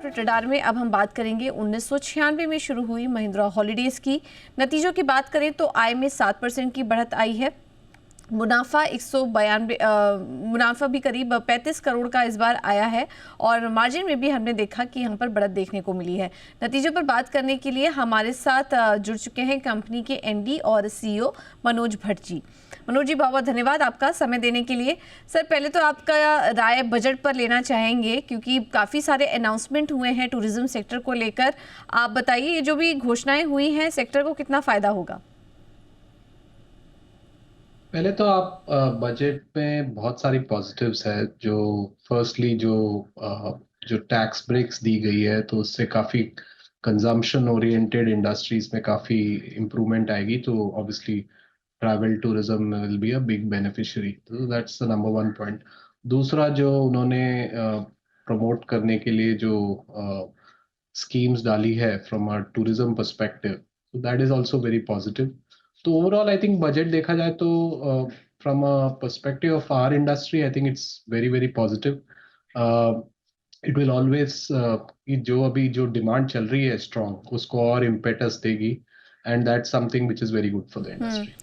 Profit radar में अब हम बात करेंगे 1996 में शुरू हुई महिंद्रा हॉलीडेज की। नतीजों की बात करें तो आय में 7% की बढ़त आई है। मुनाफा 192 मुनाफा भी करीब 35 करोड़ का इस बार आया है और मार्जिन में भी हमने देखा कि यहाँ पर बढ़त देखने को मिली है। नतीजों पर बात करने के लिए हमारे साथ जुड़ चुके हैं कंपनी के एमडी और सीईओ मनोज भट्ट जी। मनोज जी, बहुत बहुत धन्यवाद आपका समय देने के लिए। सर, पहले तो आपका राय बजट पर लेना चाहेंगे क्योंकि काफ़ी सारे अनाउंसमेंट हुए हैं टूरिज्म सेक्टर को लेकर। आप बताइए, ये जो भी घोषणाएं हुई हैं सेक्टर को कितना फायदा होगा? पहले तो आप बजट में बहुत सारी पॉजिटिव्स है। जो फर्स्टली जो टैक्स ब्रेक्स दी गई है तो उससे काफ़ी कंजम्पशन ओरिएंटेड इंडस्ट्रीज में काफ़ी इम्प्रूवमेंट आएगी, तो obviously travel tourism will be a big beneficiary, तो that's the number one point. दूसरा, जो उन्होंने प्रमोट करने के लिए जो स्कीम्स डाली है from a tourism perspective, so that is also very positive. तो ओवरऑल आई थिंक बजट देखा जाए तो from a perspective of our industry I think it's very very positive. It will always जो अभी जो डिमांड चल रही है स्ट्रॉन्ग, उसको और इम्पेटस देगी, and that's something which is very good for the industry.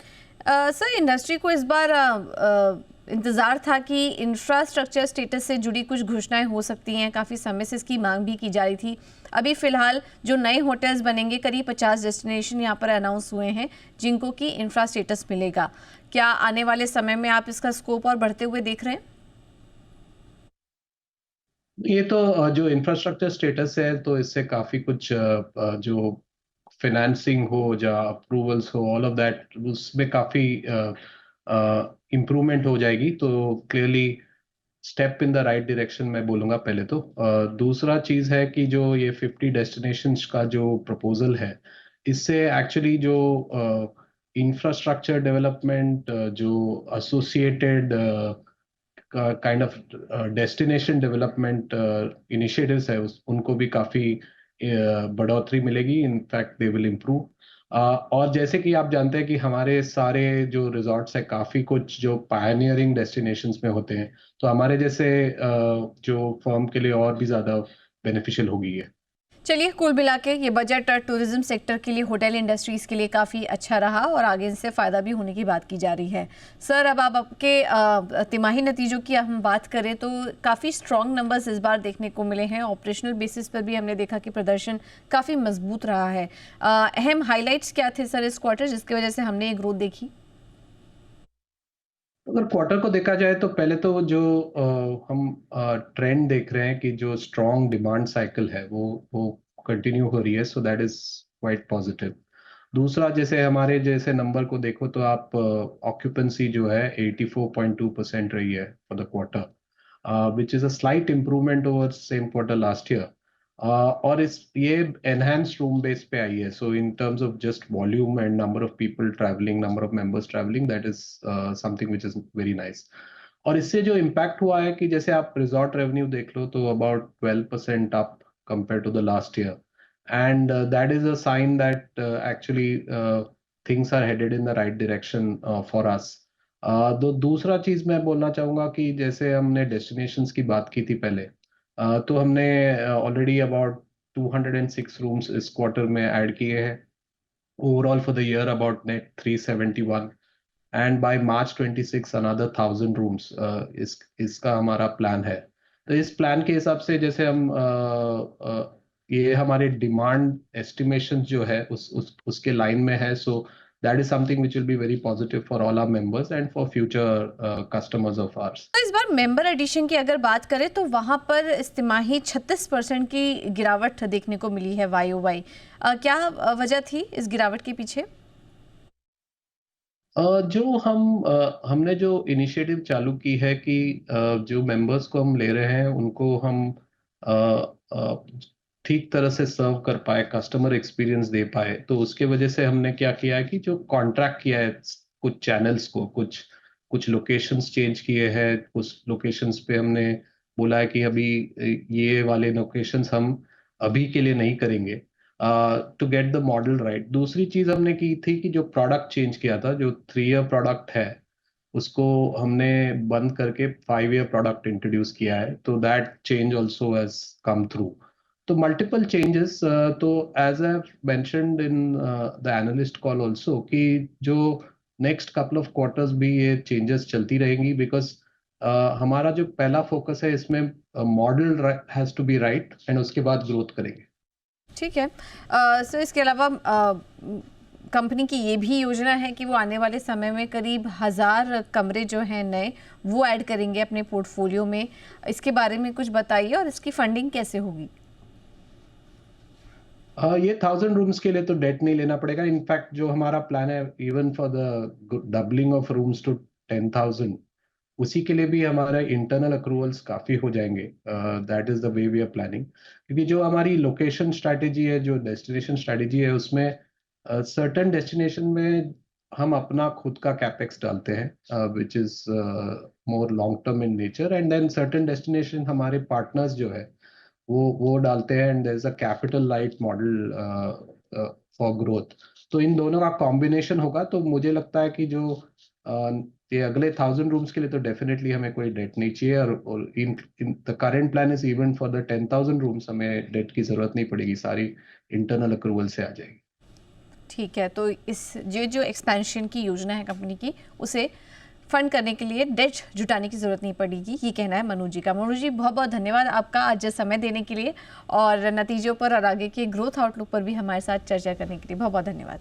Sir, industry को इस बार इंतज़ार था कि इंफ्रास्ट्रक्चर स्टेटस से जुड़ी कुछ घोषणाएं हो सकती हैं। काफ़ी समय से इसकी मांग भी की जा रही थी। अभी फ़िलहाल जो नए होटल्स बनेंगे, करीब 50 डेस्टिनेशन यहाँ पर अनाउंस हुए हैं जिनको कि इंफ्रा स्टेटस मिलेगा। क्या आने वाले समय में आप इसका स्कोप और बढ़ते हुए देख रहे हैं? ये तो जो इंफ्रास्ट्रक्चर स्टेटस है तो इससे काफी कुछ जो फाइनेंसिंग हो या अप्रूवल्स हो, ऑल ऑफ दैट उसमें काफी इम्प्रूवमेंट हो जाएगी, तो clearly step in the right direction मैं बोलूंगा पहले तो। दूसरा चीज है कि जो ये 50 डेस्टिनेशंस का जो प्रपोजल है, इससे एक्चुअली जो इंफ्रास्ट्रक्चर डेवलपमेंट, जो associated kind of destination development initiatives है उनको भी काफी बढ़ोतरी मिलेगी। In fact they will improve. और जैसे कि आप जानते हैं कि हमारे सारे जो रिजॉर्ट्स है काफी कुछ जो पायनियरिंग डेस्टिनेशंस में होते हैं, तो हमारे जैसे जो फर्म के लिए और भी ज्यादा बेनिफिशियल होगी ये। चलिए, कुल मिला के ये बजट टूरिज्म सेक्टर के लिए, होटल इंडस्ट्रीज़ के लिए काफ़ी अच्छा रहा और आगे इससे फ़ायदा भी होने की बात की जा रही है। सर, अब आप आपके तिमाही नतीजों की हम बात करें तो काफ़ी स्ट्रॉन्ग नंबर्स इस बार देखने को मिले हैं। ऑपरेशनल बेसिस पर भी हमने देखा कि प्रदर्शन काफ़ी मजबूत रहा है। अहम हाईलाइट्स क्या थे सर इस क्वार्टर, जिसकी वजह से हमने ये ग्रोथ देखी? अगर क्वार्टर को देखा जाए तो पहले तो जो हम ट्रेंड देख रहे हैं कि जो स्ट्रॉन्ग डिमांड साइकिल है वो कंटिन्यू हो रही है, so that is quite positive. दूसरा, जैसे हमारे जैसे नंबर को देखो तो आप ऑक्यूपेंसी जो है 84.2% रही है for the quarter, which is a slight improvement over same quarter last year. और इस ये एनहांस्ड रूम बेस पे आई है, so in terms of just volume and number of people travelling, number of members travelling, that is something which is very nice. और इससे जो impact हुआ है कि जैसे आप रिजॉर्ट रेवेन्यू देख लो तो about 12% up compare to the last year, and that is a sign that actually things are headed in the right direction for us. तो दूसरा चीज मैं बोलना चाहूंगा कि जैसे हमने डेस्टिनेशंस की बात की थी पहले, तो हमने ऑलरेडी अबाउट 206 रूम्स इस क्वार्टर में ऐड किए हैं। Overall for the year about net 371, and by March 26 another 1000 rooms इसका हमारा प्लान है। तो इस प्लान के हिसाब से जैसे हम ये हमारे डिमांड एस्टिमेशन जो है उसके लाइन में है, so that is something which will be very positive for all our members and for future customers of ours. तो इस बार मेंबर एडिशन की अगर बात करें तो वहाँ पर इस तिमाही 36% की गिरावट देखने को मिली है YOY। क्या वजह थी इस गिरावट के पीछे? जो हमने जो इनिशिएटिव चालू की है कि जो मेंबर्स को हम ले रहे हैं उनको हम अ, अ, ठीक तरह से सर्व कर पाए, कस्टमर एक्सपीरियंस दे पाए, तो उसके वजह से हमने क्या किया है कि जो कॉन्ट्रैक्ट किया है कुछ चैनल्स को, कुछ कुछ लोकेशंस चेंज किए हैं, कुछ लोकेशंस पे हमने बोला है कि अभी ये वाले लोकेशंस हम अभी के लिए नहीं करेंगे, to get the model right. दूसरी चीज हमने की थी कि जो प्रोडक्ट चेंज किया था, जो 3 ईयर प्रोडक्ट है उसको हमने बंद करके 5 ईयर प्रोडक्ट इंट्रोड्यूस किया है, तो that change also has come through. तो मल्टीपल चेंजेस, तो as I mentioned in the analyst call also कि जो नेक्स्ट कपल ऑफ क्वार्टर्स भी ये चेंजेस चलती रहेंगी, बिकॉज हमारा जो पहला फोकस है इसमें model has to be right and उसके बाद ग्रोथ करेंगे। ठीक है। सो इसके अलावा कंपनी की ये भी योजना है कि वो आने वाले समय में करीब 1000 कमरे जो हैं नए वो ऐड करेंगे अपने पोर्टफोलियो में। इसके बारे में कुछ बताइए और इसकी फंडिंग कैसे होगी? ये 1000 रूम्स के लिए तो डेट नहीं लेना पड़ेगा। इनफैक्ट जो हमारा प्लान है even for the doubling of rooms to 10,000, उसी के लिए भी हमारा इंटरनल अक्रूवल्स काफी हो जाएंगे। That is the way we are planning, क्योंकि जो हमारी लोकेशन स्ट्रैटेजी है, जो डेस्टिनेशन स्ट्रैटेजी है, उसमें सर्टेन डेस्टिनेशन में हम अपना खुद का कैपेक्स डालते हैं which is more long term in nature, and then certain destination हमारे पार्टनर्स जो है वो डालते हैं, and there is a capital light model for growth. तो इन दोनों का कॉम्बिनेशन होगा। तो मुझे लगता है कि जो ये अगले 1000 रूम्स के लिए तो डेफिनेटली हमें कोई डेट नहीं चाहिए, और in the current plan is even for the 10,000 rooms हमें डेट की जरूरत नहीं पड़ेगी, सारी इंटरनल अक्रूवल से आ जाएगी। ठीक है, तो इस जो एक्सपेंशन की योजना है कंपनी की, उसे फंड करने के लिए डेट जुटाने की ज़रूरत नहीं पड़ेगी, ये कहना है मनु जी का। मनु जी, बहुत बहुत धन्यवाद आपका आज समय देने के लिए और नतीजों पर और आगे के ग्रोथ आउटलुक पर भी हमारे साथ चर्चा करने के लिए बहुत बहुत धन्यवाद।